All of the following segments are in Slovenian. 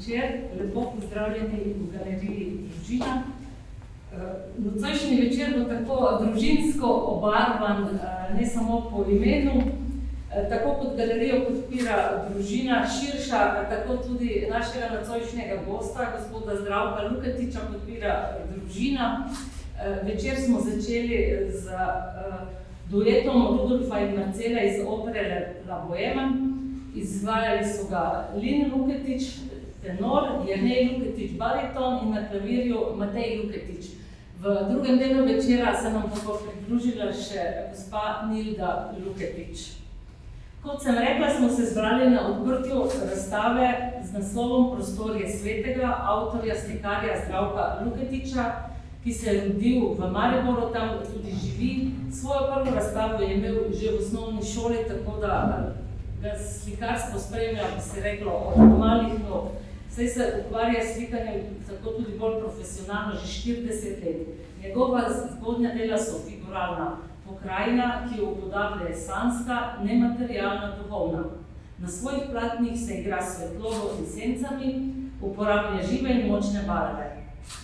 večer, lepo pozdravljeni v galeriji Družina. Nocojšnji večer bo tako družinsko obarvan, ne samo po imenu, tako kot galerijo podpira Družina širša, tako tudi našega nocojšnjega gosta, gospoda Zdravka Luketiča, podpira Družina. Večer smo začeli z duetom Rudolfa in Marcela iz opere La Bohème. Izvajali so ga Lin Luketič, tenor, Jernej Luketič, bariton in na klavirju Matej Luketič. V drugem delu večera se nam bo pridružila še gospa Nilda Luketič. Kot sem rekla, smo se zbrali na odprtju razstave z naslovom Prostorje svetega avtorja slikarja Zdravka Luketiča, ki se je rodil v Mariboru, tam tudi živi. Svojo prvo razstavo je imel že v osnovni šoli, tako da ga slikarstvo spremlja, bi se reklo, od malih nog. Saj se ukvarja s slikanjem tako tudi bolj profesionalno, že 40 let. Njegova zgodnja dela so figuralna pokrajina, ki jo upodablja sanska, nematerialna, duhovna. Na svojih platnih se igra s svetlobo in sencami, uporablja žive in močne barve.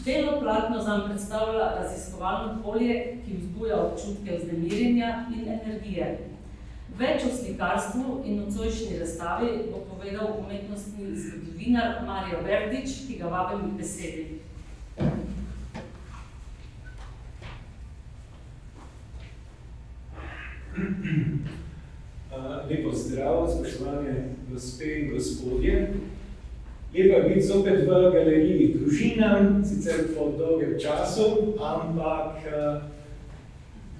Belo platno nam predstavlja raziskovalno polje, ki vzbuja občutke vznemirjenja in energije. Več o slikarstvu in nocojšnji razstavi bo povedal umetnostni zgodovinar Mario Verdič, ki ga vabim k besedi. Lepo zdrav, spoštovane gospe in gospodje. Lepo biti zopet v galeriji Družina, sicer po dolgem času, ampak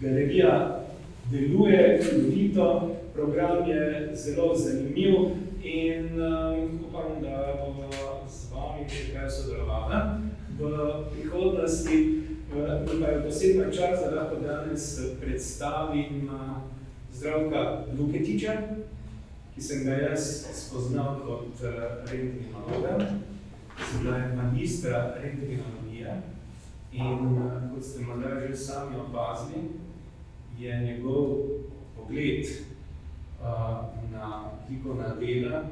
galerija deluje čudovito, program je zelo zanimiv in upam, da bomo z vami še kaj sodelovala. V prihodnosti pa je poseben čas, da lahko danes predstavim Zdravka Luketiča, ki sem ga jaz spoznal kot rentgenologa, sedaj magistra rentgenologije in kot ste morda že sami opazili, je njegov pogled na likovna dela,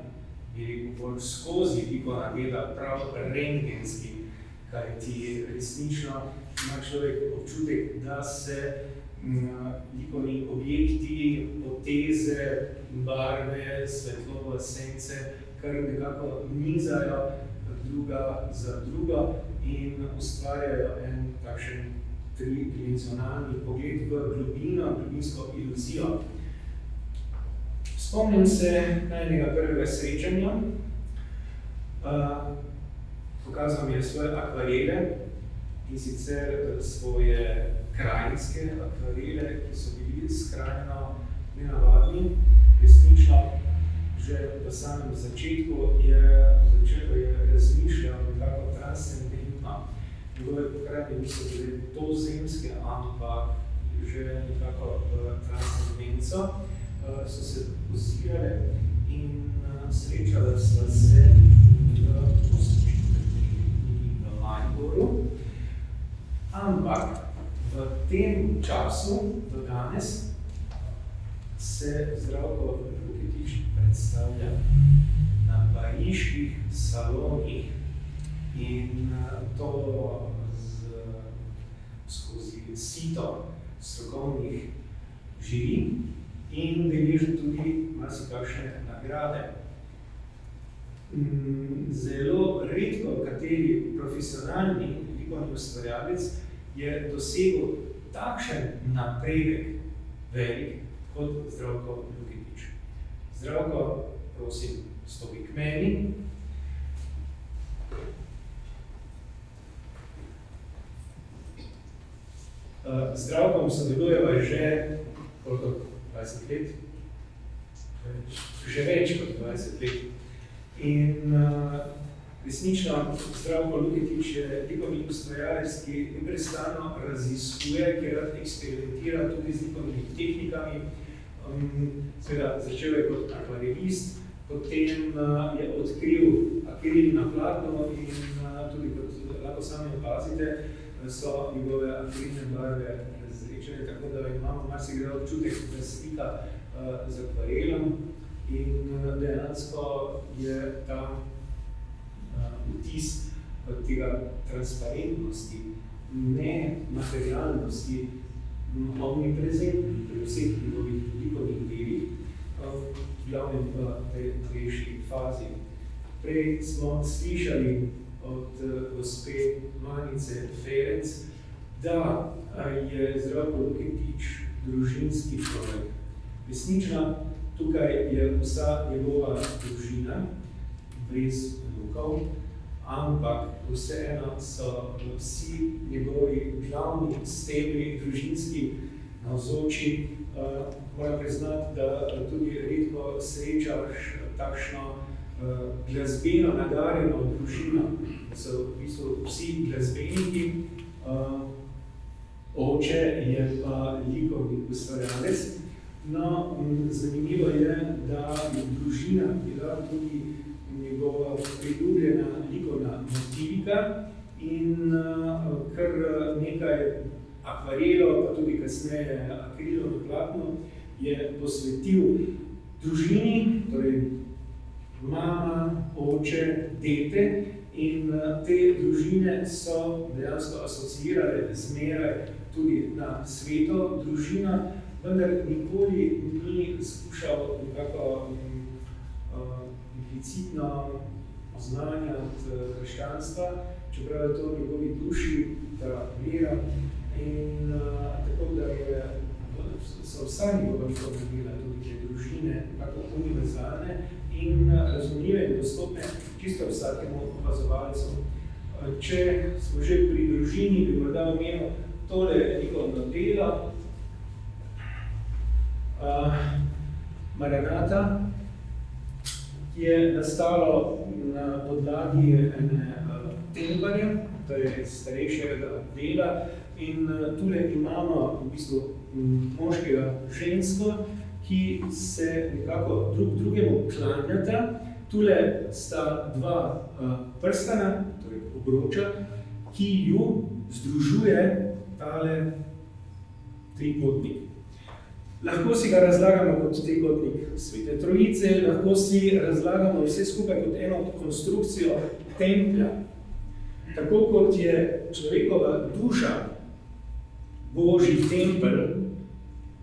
bi rekel bolj skozi likovna dela, prav rentgenski, kajti resnično ima človek občutek, da se likovni objekti, poteze, barve, svetloba, sence kar nekako nizajo druga za drugo in ustvarjajo en takšen tridimenzionalni pogled v globino, globinsko iluzijo. Spomnim se najnega prvega srečanja. Pokazal mi je svoje akvarele in sicer svoje krajinske akvarele, ki so bili skrajno nenavadni. Resnično, že v samem začetku je razmišljal nekako transcendentno. Njegove pokrajine niso bile dozemske, ampak že nekako transcendenco, so se ozirale in srečale sva se v Mariboru. Ampak v tem času, do danes, se Zdravko Luketič predstavlja na pariških salonih in to skozi sito strokovnih žiri in deleži tudi marsikakšne nagrade. Zelo redko kateri profesionalni likovni ustvarjalec je dosegel takšen napredek velik kot Zdravko Luketič. Zdravko, prosim, stopi k meni. Z Zdravkom sodelujeva že koliko? 20 let? Že več kot 20 let. In resnično Zdravko Luketič je likovni ustvarjalec, ki neprestano raziskuje, ki rad eksperimentira tudi z likovnimi tehnikami. Seveda začel je kot akvarelist, potem je odkril akril na platno in tudi kot lahko sami opazite, so njegove akrilne barve razrečene, tako da imamo marsikdaj občutek, da slika z akvarelom in dejansko je ta vtis tega transparentnosti, nematerialnosti, omniprezentni pri vseh njegovih likovnih delih, v glavnem v tej novejši fazi. Prej smo slišali od gospe Manice Ferenc, da je Zdravko Luketič družinski človek. Resnično, tukaj je vsa njegova družina, brez vnukov, ampak vseeno so vsi njegovi glavni stebri družinski navzoči. Moram priznati, da tudi redko srečaš takšno glasbeno nadarjeno družino, da so v bistvu vsi glasbeniki. Oče je pa likovni ustvarjalec. No, zanimivo je, da je družina bila tudi njegova priljubljena likovna motivika in kar nekaj akvarelov, pa tudi kasneje akrilov na platnu, je posvetil družini, torej mama, oče, dete, in te družine so dejansko asociirale zmeraj tudi na sveto družino, vendar nikoli ni skušal nekako implicitno oznanjati krščanstva, čeprav je to v njegovi duši, ta vera. In tako da so vsa njegova dela, tudi te družine, nekako univerzalne in razumljive in dostopne čisto vsakemu opazovalcu. Če smo že pri družini, bi morda omenil tole likovno delo, Maranata, ki je nastalo na podlagi ene tembarja, to je starejšega dela, in tule imamo v bistvu moškega žensko, ki se nekako drug drugemu klanjata. Tule sta dva prstana, torej obroča, ki ju združuje tale trikotnik. Lahko si ga razlagamo kot trikotnik Svete Trojice, lahko si razlagamo vse skupaj kot eno konstrukcijo templja. Tako kot je človekova duša Božji tempelj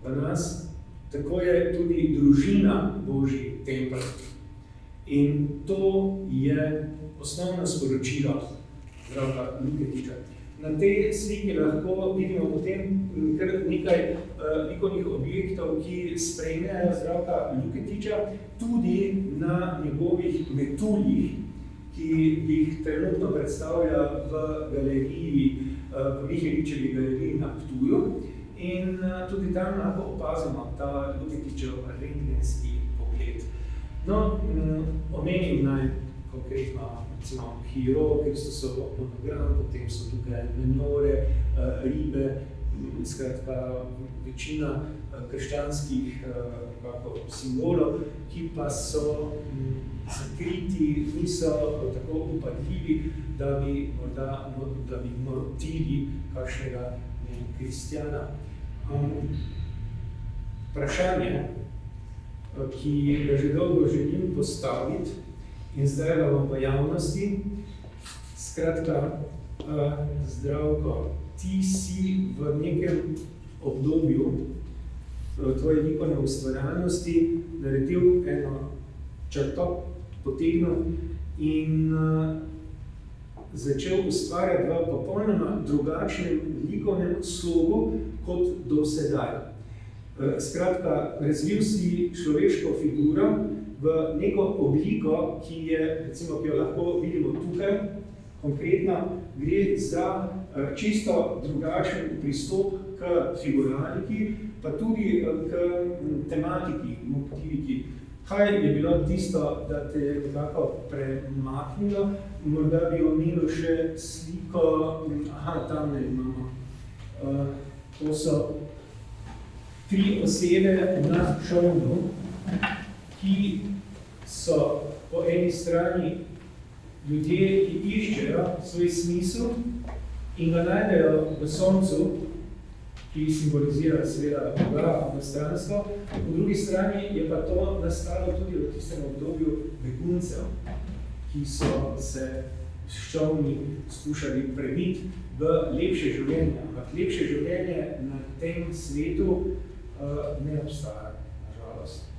v nas, tako je tudi družina Božji tempelj. In to je osnovno sporočilo Zdravka Luketiča. Na tej sliki lahko vidimo potem kar nekaj likovnih objektov, ki spremljajo Zdravka Luketiča, tudi na njegovih metuljih, ki jih trenutno predstavlja v galeriji, v Miheličevi galeriji na Ptuju. In tudi tam lahko opazimo ta Luketičev rentgenski pogled. No, omenim naj konkretno recimo Hiro, Kristusov monogram, potem so tukaj menore, ribe, skratka večina krščanskih simbolov, ki pa so zakriti, niso tako upadljivi, da bi morotili kakšnega kristjana. Vprašanje, ki ga že dolgo želim postaviti, in zdaj ga bom v javnosti. Skratka, Zdravko, ti si v nekem obdobju tvoje likovne ustvarjalnosti naredil eno črto, potegnil in začel ustvarjati v popolnoma drugačnem likovnem slogu kot do sedaj. Skratka, razvil si človeško figuro v neko obliko, ki jo lahko vidimo tukaj. Konkretno gre za čisto drugačen pristop k figuraliki, pa tudi k tematiki, motiviki. Kaj je bilo tisto, da te je nekako premaknilo? Morda bi omenil še sliko, tam imamo. To so 3 osebe na čolnu, ki so po eni strani ljudje, ki iščejo svoj smisel in ga najdejo v soncu, ki simbolizira seveda Boga, prostranstvo. Po drugi strani je pa to nastalo tudi v tistem obdobju beguncev, ki so se s čovni skušali prebiti v lepše življenje. Ampak lepše življenje na tem svetu ne obstaja, nažalost.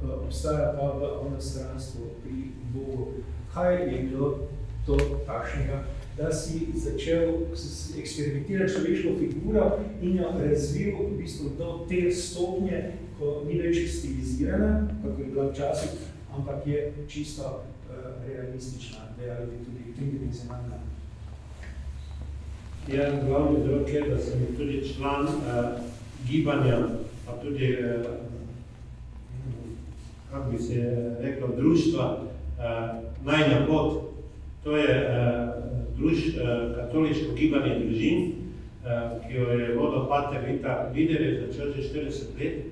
Obstaja pa v onostranstvu pri Bogu. Kaj je bilo to takšnega, da si začel eksperimentirati človeško figuro in jo razvil v bistvu do te stopnje, ko ni več stilizirana, kako je bila včasih, ampak je čisto realistična, dejali bi tudi tridimenzionalna. Ja, glavni vzrok je, da sem tudi član gibanja, pa tudi, kako bi se reklo, društva Najina pot. To je katoliško gibanje družin, ki jo je vodil pater Vita Vider, je začel že 40 let.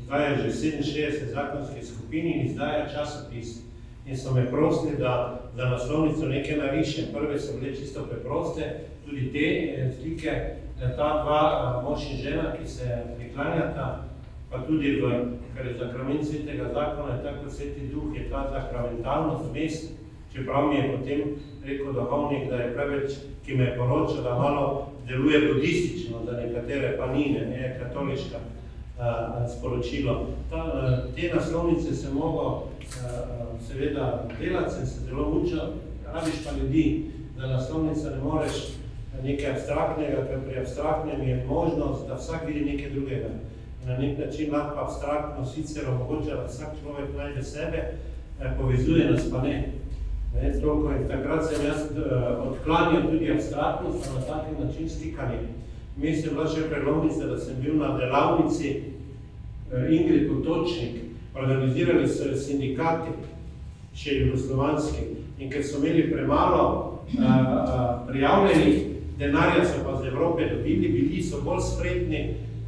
Zdaj je že 67 zakonskih skupin in izdaja časopis. In so me prosili, da za naslovnico nekaj narišem. Prve so bile čisto preproste, tudi te slike, ta dva mož in žena, ki se priklanjata, pa tudi kar je zakrament svetega zakona, je tako sveti duh, je ta zakramentalnost mest, čeprav mi je potem rekel duhovnik, da je preveč, ki me je poročal, da malo deluje budistično, za nekatere pa ni, ne je katoliška sporočilo. Te naslovnice se mogo seveda delati, sem se zelo učil, rabiš pa ljudi, da naslovnica ne moreš nekaj abstraktnega, ker pri abstraktnem je možnost, da vsak vidi nekaj drugega. Na nek način lahko abstraktno sicer omogoča, da vsak človek najde sebe, povezuje nas pa ne. Toliko in takrat sem jaz odklanjal tudi abstraktnost, na takim način slikanje. Vmes je bila še prelomnica, da sem bil na delavnici Ingrid Potočnik, organizirali so sindikati, še jugoslovanski, in ker so imeli premalo prijavljenih, denarja so pa z Evrope dobili, bili so bolj spretni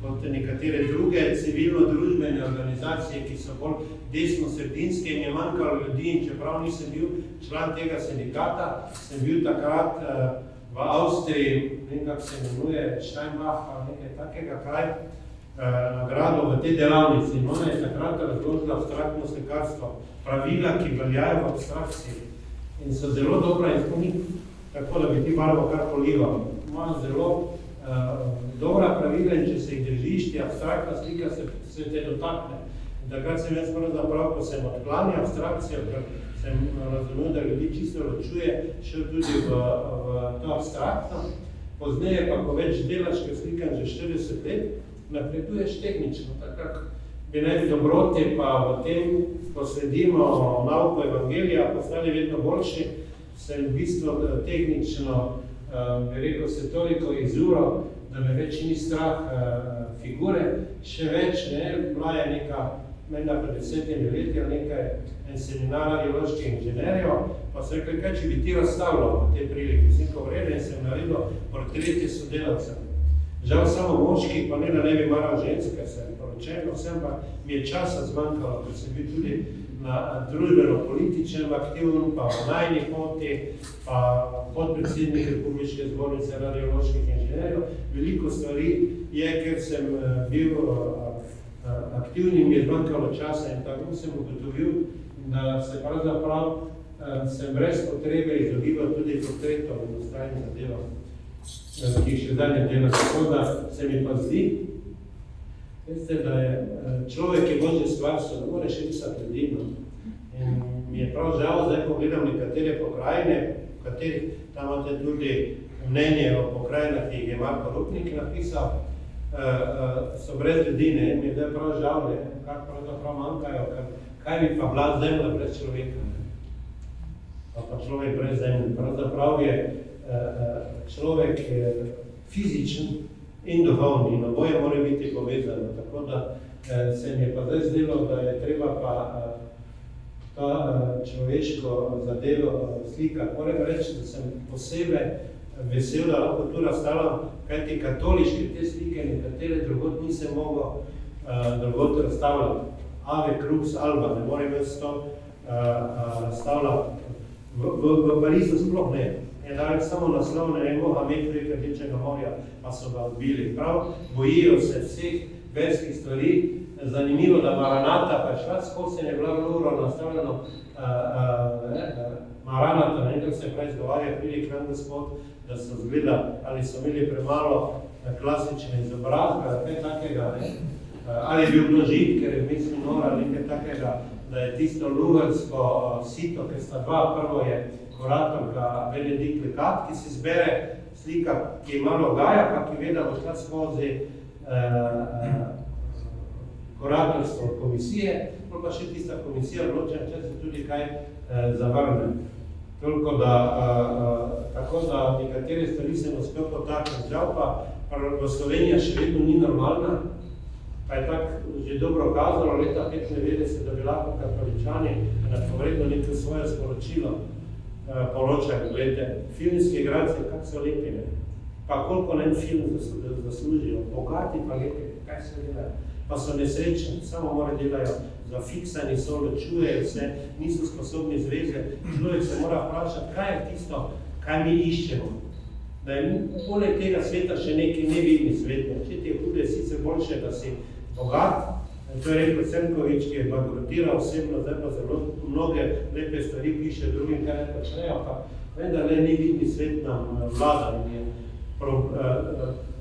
kot nekatere druge civilno-družbene organizacije, ki so bolj desno-sredinske in je manjkalo ljudi, in čeprav nisem bil član tega sindikata, sem bil takrat v Avstriji, ne vem, kako se imenuje, Steinbach ali nekaj takega kraj, nagrado v tej delavnici. In ona je takrat razložila abstraktno slikarstvo, pravila, ki veljajo v abstrakciji in so zelo dobra in spomnik, tako da bi ti barvo kar polival. Imajo zelo dobra pravila in če se jih držiš, ti abstraktna slika se te dotakne. In takrat sem jaz pravzaprav, ko sem odklanjal abstrakcijo, ker sem razumel, da ljudi čisto ločuje, šel tudi v to abstraktno. Pozneje pa, ko več delaš, ker slikam že 40 let, napreduješ tehnično, tako bi naj bi dobrote pa v tem, ko sledimo nauko Evangelija, postali vedno boljši, sem v bistvu tehnično, bi rekel, se toliko izuro, da me več ni strah figure, še več, bila je neka, menda pred 10 leti, en seminar radioloških inženirjev, pa so rekli, kaj če bi ti razstavljal v te prilike, vseko vrede, in sem naredil portrete sodelavcev. Žal samo moški, pa ne da ne bi maral žensk, ker sem poročen, vsem pa mi je časa zmanjkalo, ker sem bil tudi na družbeno-političnem aktivnem, pa v Najini poti, pa podpredsednik Republiške zbornice radioloških inženirjev. Veliko stvari je, ker sem bil aktivni, mi je zmanjkalo časa in tako sem ugotovil, da se pravzaprav sem brez potrebe izogibal tudi portretov in ostalih zadev, ki jih še dalje dela. Tako da se mi pa zdi, veste, da je človek je Božja stvar, so ne moreš risati ljudi. In mi je prav žal, zdaj pogledam nekatere pokrajine, v katerih tam imate tudi mnenje o pokrajinah, ki jih je Marko Rupnik napisal, so brez ljudi, mi je zdaj prav žal, kar pravzaprav manjkajo, kaj bi pa bila zemlja brez človeka, pa človek brez zemlje. Pravzaprav je človek fizičen in duhovni, in oboje mora biti povezano, tako da se mi je pa zdaj zdelo, da je treba pa ta človeško zadevo slikati. Moram reči, da sem posebej vesel, da lahko tu razstavljam, kajti katoliške te slike nekatere drugod nisem mogel drugod razstavljati. Ave Crux Alba, ne morem jaz to razstavljati. V Parizu sploh ne. Je dali samo naslov, ne vem, Mohamed prek Rdečega morja, pa so ga odbili. Prav bojijo se vseh verskih stvari, zanimivo, da Maranata pa je šla skozi in je bila Luro nastavljeno Maranata, ne, kako se pravi izgovarja, pridi k nam Gospod, da so zgleda, ali so imeli premalo klasične izobrazbe, ali kaj takega, ne. Ali je bil Blažit, ker je vmes minor, ali nekaj takega, da je tisto lugarsko sito, ker sta dva, prvo je kuratorka Benedikt Lekat, ki si zbere slika, ki je malo gaja, pa ki ve, da bo šla skozi kuratorstvo komisije, pa še tista komisija odločena, če se tudi kaj zavrne. Toliko da, tako da nekatere stvari sem uspel potakniti, žal pa v Slovenija še vedno ni normalna, pa je tako že dobro kazalo leta 1995, da bi lahko katoličani enakovredno neko svoje sporočilo poročajo. Gledajte, filmski igralci, kako so lepi, ne? Pa koliko nem film zaslužijo, bogati pa lepi, kaj se delajo, pa so nesrečni, samo more delajo, zafiksani so, ločujejo se, niso sposobni zveze. Človek se mora vprašati, kaj je tisto, kaj mi iščemo. Da je poleg tega sveta še neki nevidni svet. Če ti je hude, sicer boljše, da si bogat. To je rekel Crnkovič, ki je bankrotiral osebno, zdaj pa zelo mnoge lepe stvari piše drugim, kaj ne počnejo, pa vendar le nevidni svet nam vlada.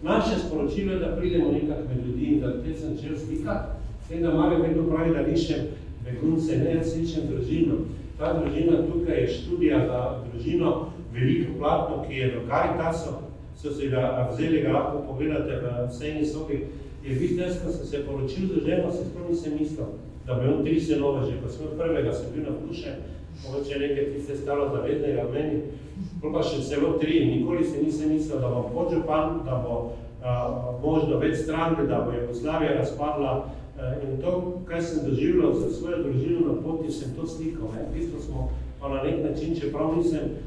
Naše sporočilo je, da pridemo nekak med ljudi in da te sem čel slikati. S tem, da Marek vedno pravi, da rišem begunce, ne, jaz rišem družino. Ta družina tukaj je študija za družino, veliko platno, ki je v Caritasu, so se ga vzeli, ga lahko pogledate v sejni sobi. Je videl, ko sem se poročil z ženo, se sploh nisem mislil, da bi on 3 sinove že, ko sem prvega sem bil na Vkuše, mogoče nekaj tiste stalo zavednega v meni, pa še celo 3, nikoli se nisem mislil, da bom podžupan, da bo možno več stranke, da bo Jugoslavija razpadla. In to, kaj sem doživljal za svojo družino na poti, sem to slikal. V bistvu smo pa na nek način, čeprav nisem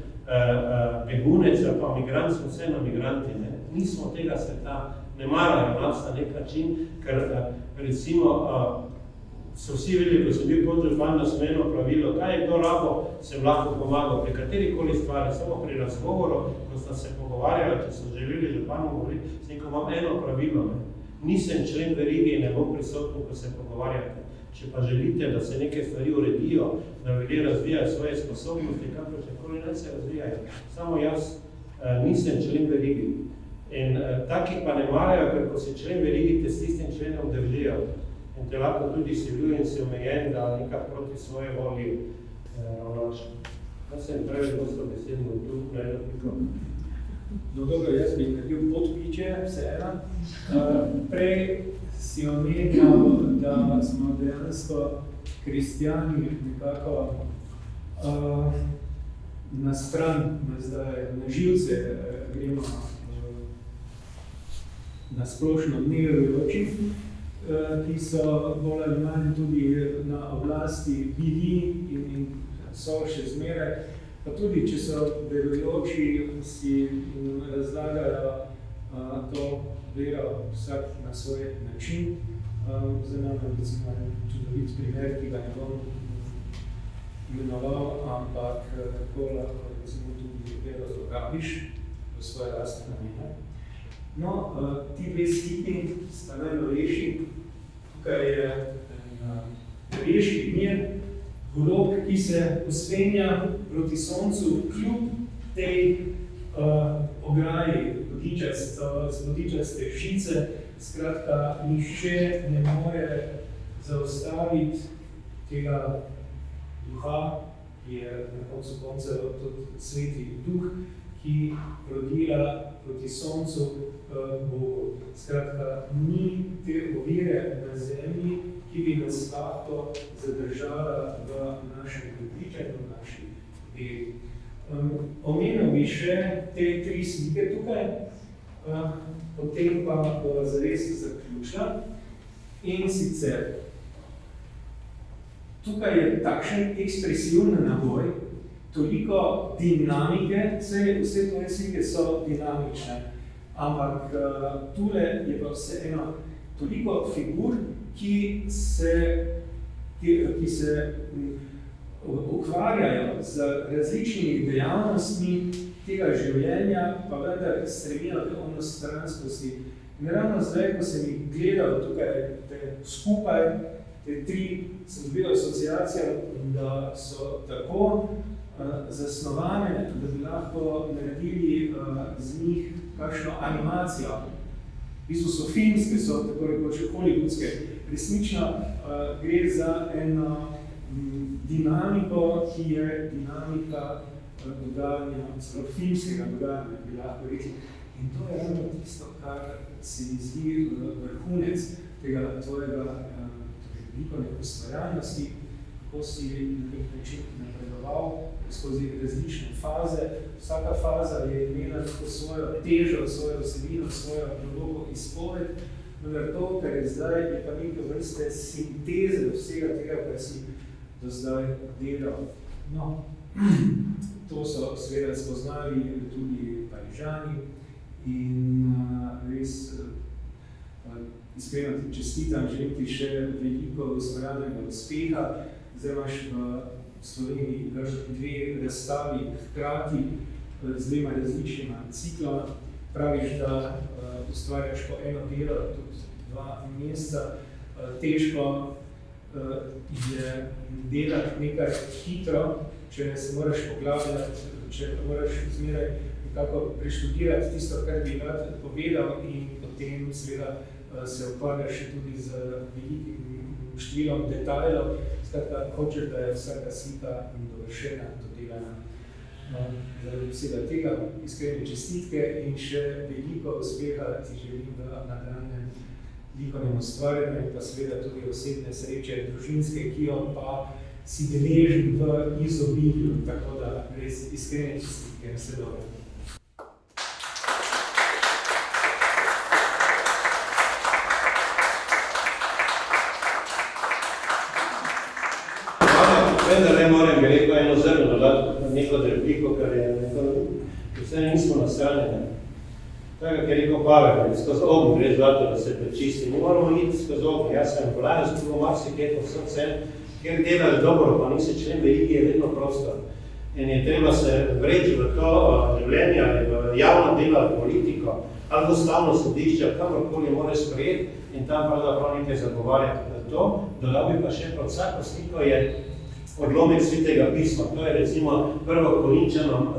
begunec, pa migrant, smo vseeno migranti. Nismo tega sveta, ne marajo nas na nek način, ker recimo so vsi vedeli, ko sem bil podžupan, da smo eno pravilo, kaj je to rabo, sem lahko pomagal pri katerikoli stvari, samo pri razgovoru, ko sta se pogovarjala, če so želeli županom govoriti, sem rekel, imam eno pravilo, nisem člen verigi in ne bom prisoten, ko se pogovarjate. Če pa želite, da se neke stvari uredijo, da ljudje razvijajo svoje sposobnosti, kako čekoli ne se razvijajo, samo jaz nisem člen verigi. In takih pa ne marajo, ker ko si člen verigi, te s tistim členom držijo. In te lahko tudi siljujo in si omejen, da nekak proti svoje volji ravnaš. Jaz sem preveč dosto besedno tu, ne repliko. No dobro, jaz bi naredil podpiče, vseeno. Prej si omenjal, da smo dejansko kristjani nekako na stran, na živce gremo na splošno neverujoči, ki so bolj ali manj tudi na oblasti bili in so še zmeraj. Pa tudi, če so verujoči, si razlagajo to vero vsak na svoj način. Zdaj nam recimo čudovit primer, ki ga ne bom imenoval, ampak tako lahko recimo tudi vero zlorabiš v svoje lastne namene. No, ti dve sliki sta najnovejši. Tukaj je reški mir, golob, ki se uspenja proti soncu kljub tej ograji vodičaste šice. Skratka, nihče ne more zaustaviti tega duha, ki je na koncu koncev tudi sveti duh, ki rodila proti soncu Bogu. Skratka, ni te ovire na zemlji, ki bi nas lahko zadržala v našem prepričanju, v naši veri. Omenil bi še te 3 slike tukaj, potem pa bo zares zaključila. In sicer, tukaj je takšen ekspresivni naboj, toliko dinamike, vse tvoje slike so dinamične, ampak tule je pa vseeno toliko figur, ki se ukvarjajo z različnimi dejavnostmi tega življenja, pa vendar stremijo do onostranskosti In ravno zdaj, ko sem jih gledal tukaj skupaj, te tri, sem dobil asociacijo, da so tako zasnovane, da bi lahko naredili z njih kakšno animacijo. V bistvu so filmske, so tako rekoč hollywoodske. Resnično gre za eno dinamiko, ki je dinamika dogajanja, celo filmskega dogajanja, bi lahko rekli. In to je ravno tisto, kar se mi zdi vrhunec tega tvojega likovne ustvarjalnosti, kako si na nek način napredoval skozi različne faze. Vsaka faza je imela tako svojo težo, svojo vsebino, svojo globoko izpoved, vendar to, kar je zdaj, je pa neke vrste sinteze vsega tega, kar si do zdaj delal. No, to so seveda spoznali tudi Parižani in res iskreno ti čestitam, želim ti še veliko ustvarjalnega uspeha. Zdaj imaš v Sloveniji dve razstavi hkrati z dvema različnima cikloma. Praviš, da ustvarjaš po eno delo, tudi 2 meseca. Težko je delati nekaj hitro, če se moraš poglabljati, če moraš zmeraj nekako preštudirati tisto, kar bi rad povedal in potem seveda se ukvarjaš tudi z velikim številom detajlov. Skratka, hočeš, da je vsaka slika dovršena, dodelana. Zaradi vsega tega iskrene čestitke in še veliko uspeha ti želim v nadaljnjem likovnem ustvarjanju in pa seveda tudi osebne sreče družinske, ki jo pa si deležen v izobilju, tako da res iskrene čestitke, vse dobro. Vendar ne morem bi rekel eno zrno dodati na neko repliko, ker je vse nismo nasranjene. Tako, ker je rekel Pavel, skozi ogen gre zlato, da se prečisti. Mi moramo iti skozi ogen. Jaz sem polajno skupo marsikaj po vsem, ker delaš dobro, pa nisi člen veliki, je vedno prostor. In je treba se vreči v to življenje, ali v javno delo, ali politiko, ali v ustavno sodišče, kamorkoli moraš sprejeti in tam pravzaprav nekaj zagovarjati. To, dodal bi pa še prav vsako sliko je odlomek Svetega pisma. To je recimo prvo Korinčanom,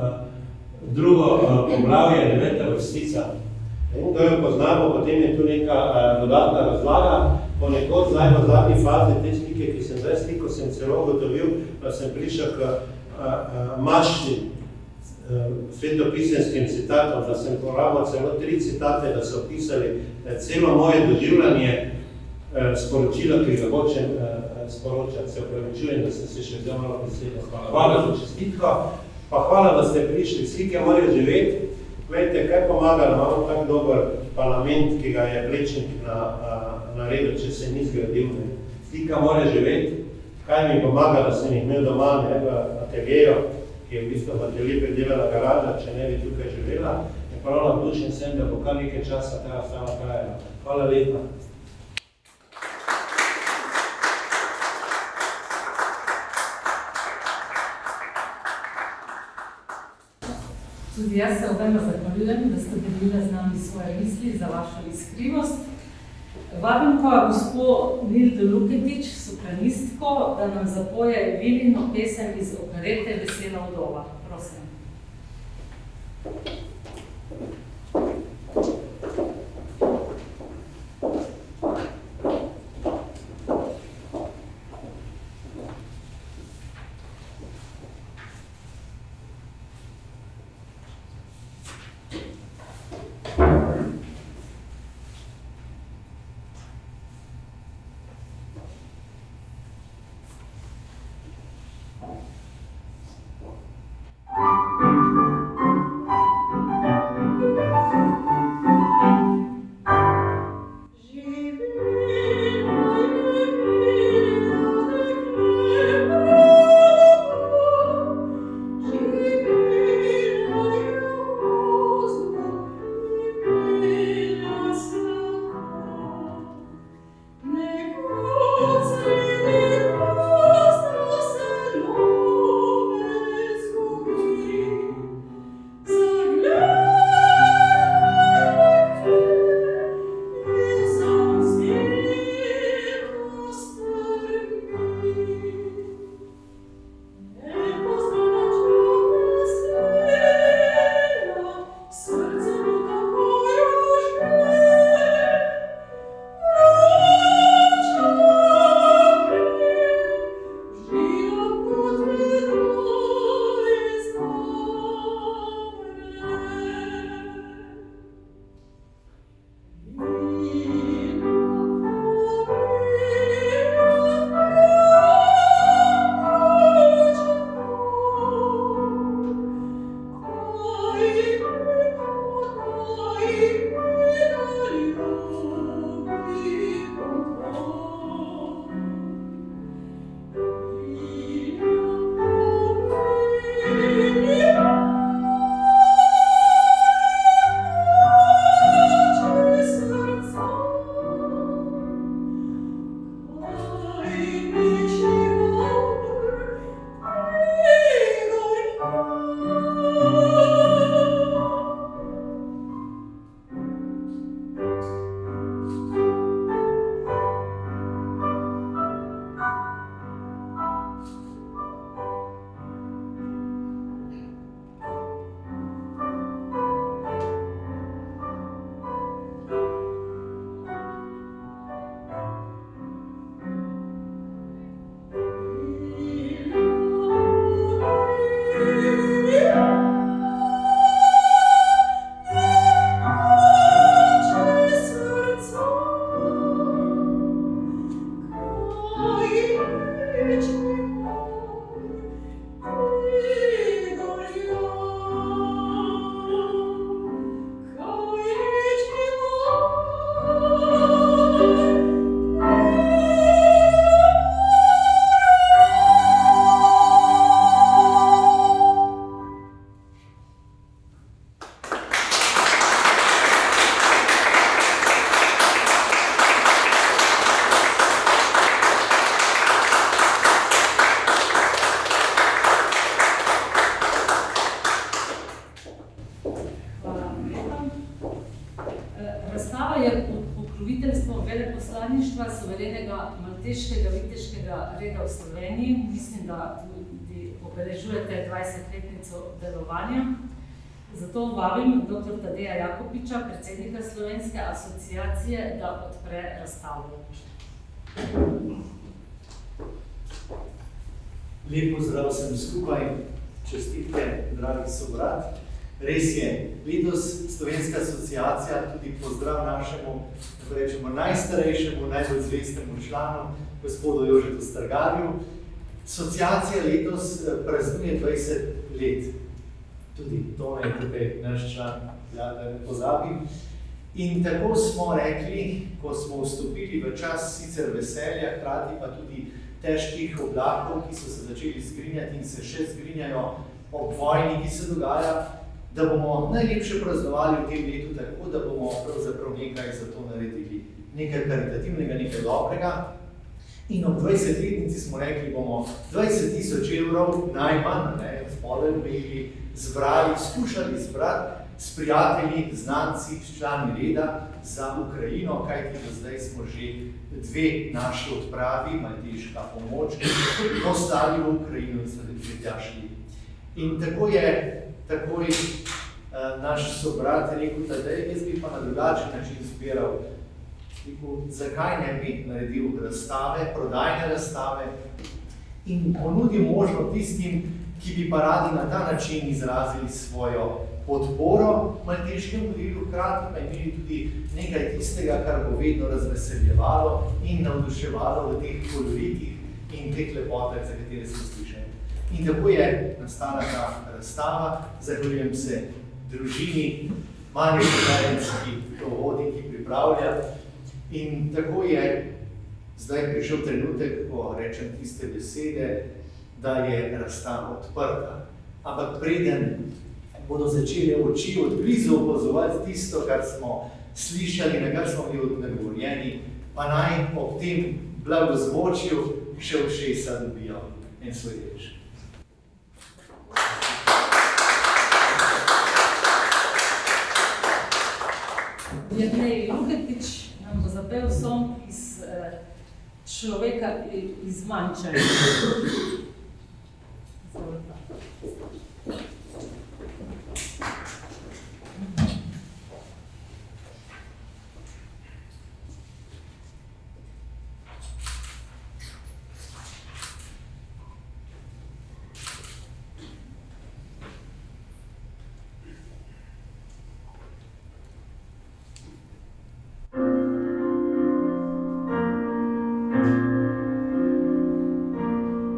drugo poglavje, 9. vrstica. To jo poznamo, potem je tu neka dodatna razlaga. Ponekod zdaj v zadnji fazi te slike, ki sem zdaj sliko, sem celo ugotovil, da sem prišel k mašti svetopisenskim citatom, da sem porabil celo 3 citate, da so opisali celo moje doživljanje sporočila, ki ga hočem sporočati. Se opravičujem, da sem se še vzel malo besedo. Hvala za čestitko, pa hvala, da ste prišli. Slike morajo živeti. Glejte, kaj pomaga, da imamo tak dober parlament, ki ga je Plečnik naredil, če se ni zgradil. Slika mora živeti. Kaj mi pomaga, da sem jih imel doma, ne, v ateljeju, ki je v bistvu v ateljeju predelala garaža, če ne bi tukaj živela. In prav navdušen sem, da bo kar nekaj časa ta sama trajala. Hvala lepa. Tudi jaz se obema zahvaljujem, da ste delili z nami svoje misli za vašo iskrivost. Vabim pa gospod Nildo Luketič, sopranistko, da nam zapoje Vilino pesem iz operete Vesela vdova. Prosim. Razstava je pod pokroviteljstvom veleposlaništva suverenega malteškega viteškega reda v Sloveniji. Mislim, da tudi obeležujete 20-letnico delovanja. Zato vabim dr. Tadeja Jakopiča, predsednika Slovenske asociacije, da odpre razstavo. Lep pozdrav vsem skupaj, čestitke, dragi sobrat. Res je, letos Slovenska asociacija tudi pozdrav našemu, tako rečemo, najstarejšemu, najbolj zvestemu članu, gospodu Jožetu Strgarju. Asociacija letos praznuje 20 let. Tudi to je tukaj naš član, da ne pozabim. In tako smo rekli, ko smo vstopili v čas sicer veselja, hkrati pa tudi težkih oblakov, ki so se začeli zgrinjati in se še zgrinjajo ob vojni, ki se dogaja, da bomo najlepše praznovali v tem letu tako, da bomo pravzaprav nekaj za to naredili. Nekaj karitativnega, nekaj dobrega. In ob 20-letnici smo rekli, bomo 20.000 evrov najmanj, spodaj omejili, zbrali, skušali zbrati s prijatelji, znanci, s člani reda za Ukrajino, kajti do zdaj smo že 2 naši odpravi, malteška pomoč, poslali v Ukrajino in so že tja šli. In tako je takoj naš sobrat rekel, da jaz bi pa na drugačen način zbiral. Zakaj ne bi naredil razstave, prodajne razstave in ponudil možnost tistim, ki bi pa radi na ta način izrazili svojo podporo malteškemu delu, hkrati pa imeli tudi nekaj tistega, kar bo vedno razveseljevalo in navduševalo v teh koloritih in teh lepotah, za katere smo slišali. In tako je nastala ta razstava. Zahvaljujem se družini, Mani Štegarec, ki to vodi, ki pripravlja. In tako je zdaj prišel trenutek, ko rečem tiste besede, da je razstava odprta. Ampak preden bodo začeli oči odblizu opazovati tisto, kar smo slišali, na kar smo bili nagovorjeni, pa naj ob tem blagozvočju še ušesa dobijo en svoj reč. Jernej Lugetič nam bo zapel song iz Človeka iz Mančarja.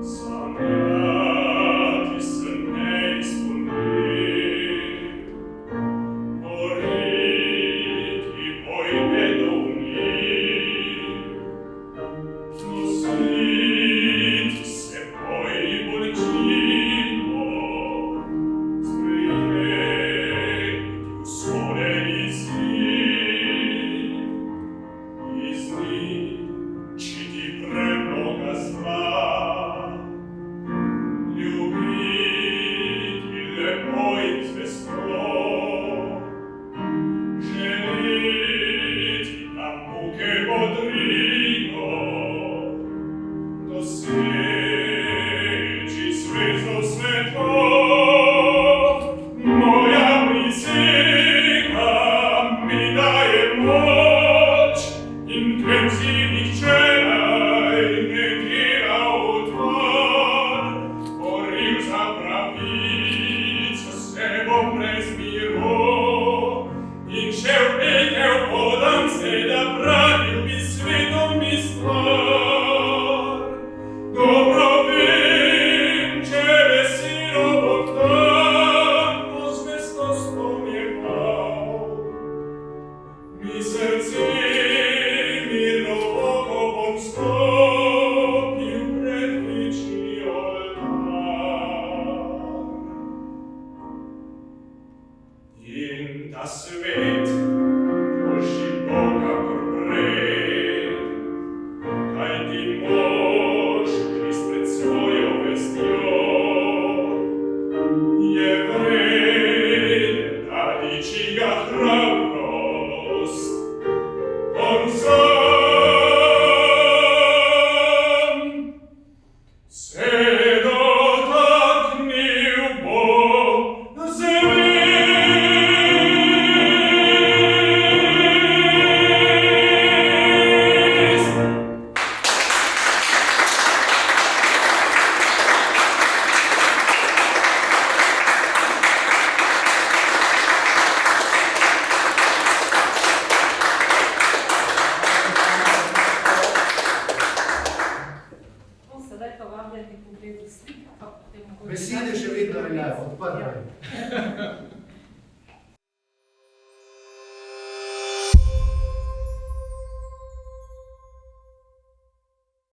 Samet is the uporabljati v pogledu slik, pa potem mogoče... Besede še vedno veljajo, odprte.